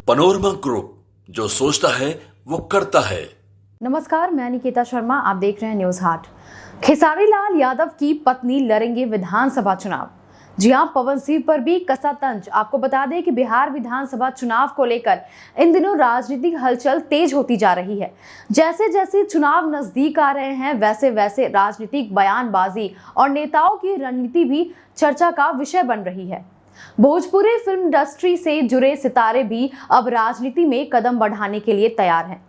Panorama group, जो सोचता है वो करता है। नमस्कार, मैं निकिता शर्मा, आप देख रहे हैं न्यूज हाट। खेसारी लाल यादव की पत्नी लड़ेंगे विधानसभा चुनाव। जी हां, पवन सिंह पर भी कसा तंज। आपको बता दें कि बिहार विधानसभा चुनाव को लेकर इन दिनों राजनीतिक हलचल तेज होती जा रही है। जैसे जैसे चुनाव नजदीक आ रहे हैं, वैसे वैसे राजनीतिक बयानबाजी और नेताओं की रणनीति भी चर्चा का विषय बन रही है। भोजपुरी फिल्म इंडस्ट्री से जुड़े सितारे भी अब राजनीति में कदम बढ़ाने के लिए तैयार हैं।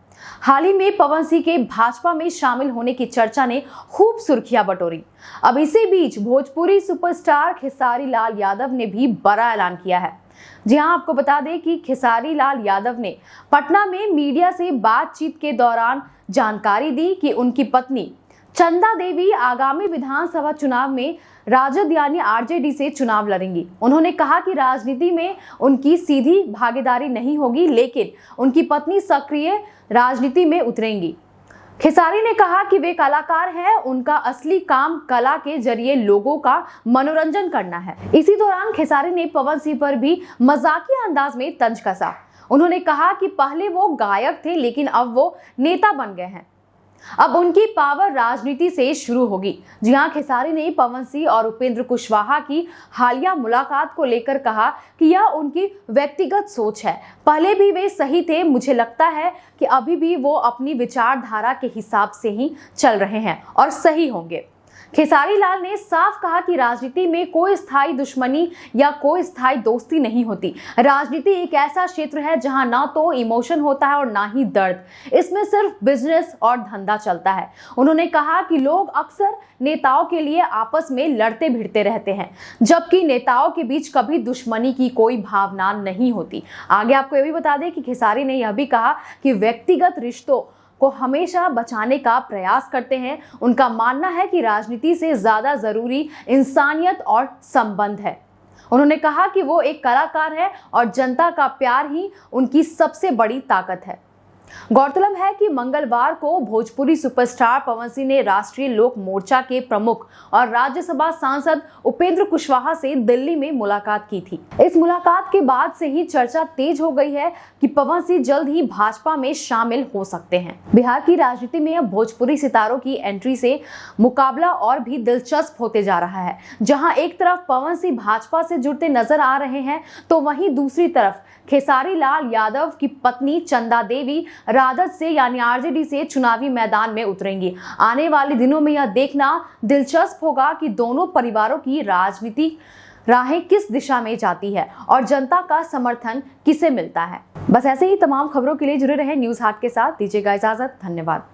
हाल ही में पवन सिंह के भाजपा में शामिल होने की चर्चा ने खूब सुर्खियां बटोरी। अब इसी बीच भोजपुरी सुपरस्टार खेसारी लाल यादव ने भी बड़ा ऐलान किया है। जी हां, आपको बता दें कि खेसारी लाल यादव ने पटना में मीडिया से बातचीत के दौरान जानकारी दी कि उनकी पत्नी चंदा देवी आगामी विधानसभा चुनाव में राजद यानी आरजेडी से चुनाव लड़ेंगी। उन्होंने कहा कि राजनीति में उनकी सीधी भागीदारी नहीं होगी, लेकिन उनकी पत्नी सक्रिय राजनीति में उतरेंगी। खेसारी ने कहा कि वे कलाकार हैं, उनका असली काम कला के जरिए लोगों का मनोरंजन करना है। इसी दौरान खेसारी ने पवन सिंह पर भी मजाकिया अंदाज में तंज कसा। उन्होंने कहा कि पहले वो गायक थे, लेकिन अब वो नेता बन गए हैं। अब उनकी पावर राजनीति से शुरू होगी। जी हां, खेसारी ने पवन सिंह और उपेंद्र कुशवाहा की हालिया मुलाकात को लेकर कहा कि यह उनकी व्यक्तिगत सोच है। पहले भी वे सही थे, मुझे लगता है कि अभी भी वो अपनी विचारधारा के हिसाब से ही चल रहे हैं और सही होंगे। खेसारी लाल ने साफ कहा कि राजनीति में कोई स्थायी दुश्मनी या कोई स्थायी दोस्ती नहीं होती। राजनीति एक ऐसा क्षेत्र है जहां ना तो इमोशन होता है और ना ही दर्द। इसमें सिर्फ बिजनेस और धंधा चलता है। उन्होंने कहा कि लोग अक्सर नेताओं के लिए आपस में लड़ते भिड़ते रहते हैं, जबकि नेताओं के बीच कभी दुश्मनी की कोई भावना नहीं होती। आगे आपको यह भी बता दें कि खेसारी ने यह भी कहा कि व्यक्तिगत रिश्तों को हमेशा बचाने का प्रयास करते हैं। उनका मानना है कि राजनीति से ज्यादा जरूरी इंसानियत और संबंध है। उन्होंने कहा कि वो एक कलाकार है और जनता का प्यार ही उनकी सबसे बड़ी ताकत है। गौरतलब है कि मंगलवार को भोजपुरी सुपरस्टार पवन सिंह ने राष्ट्रीय लोक मोर्चा के प्रमुख और राज्यसभा सांसद उपेंद्र कुशवाहा से दिल्ली में मुलाकात की थी। इस मुलाकात के बाद से ही चर्चा तेज हो गई है कि पवन सिंह जल्द ही भाजपा में शामिल हो सकते हैं। बिहार की राजनीति में अब भोजपुरी सितारों की एंट्री से मुकाबला और भी दिलचस्प होते जा रहा है। जहां एक तरफ पवन सिंह भाजपा से जुड़ते नजर आ रहे हैं, तो वहीं दूसरी तरफ खेसारी लाल यादव की पत्नी चंदा देवी राजद से यानी आरजेडी से चुनावी मैदान में उतरेंगी। आने वाले दिनों में यह देखना दिलचस्प होगा कि दोनों परिवारों की राजनीतिक राहें किस दिशा में जाती है और जनता का समर्थन किसे मिलता है। बस ऐसे ही तमाम खबरों के लिए जुड़े रहे न्यूज हाट के साथ। दीजिएगा इजाजत। धन्यवाद।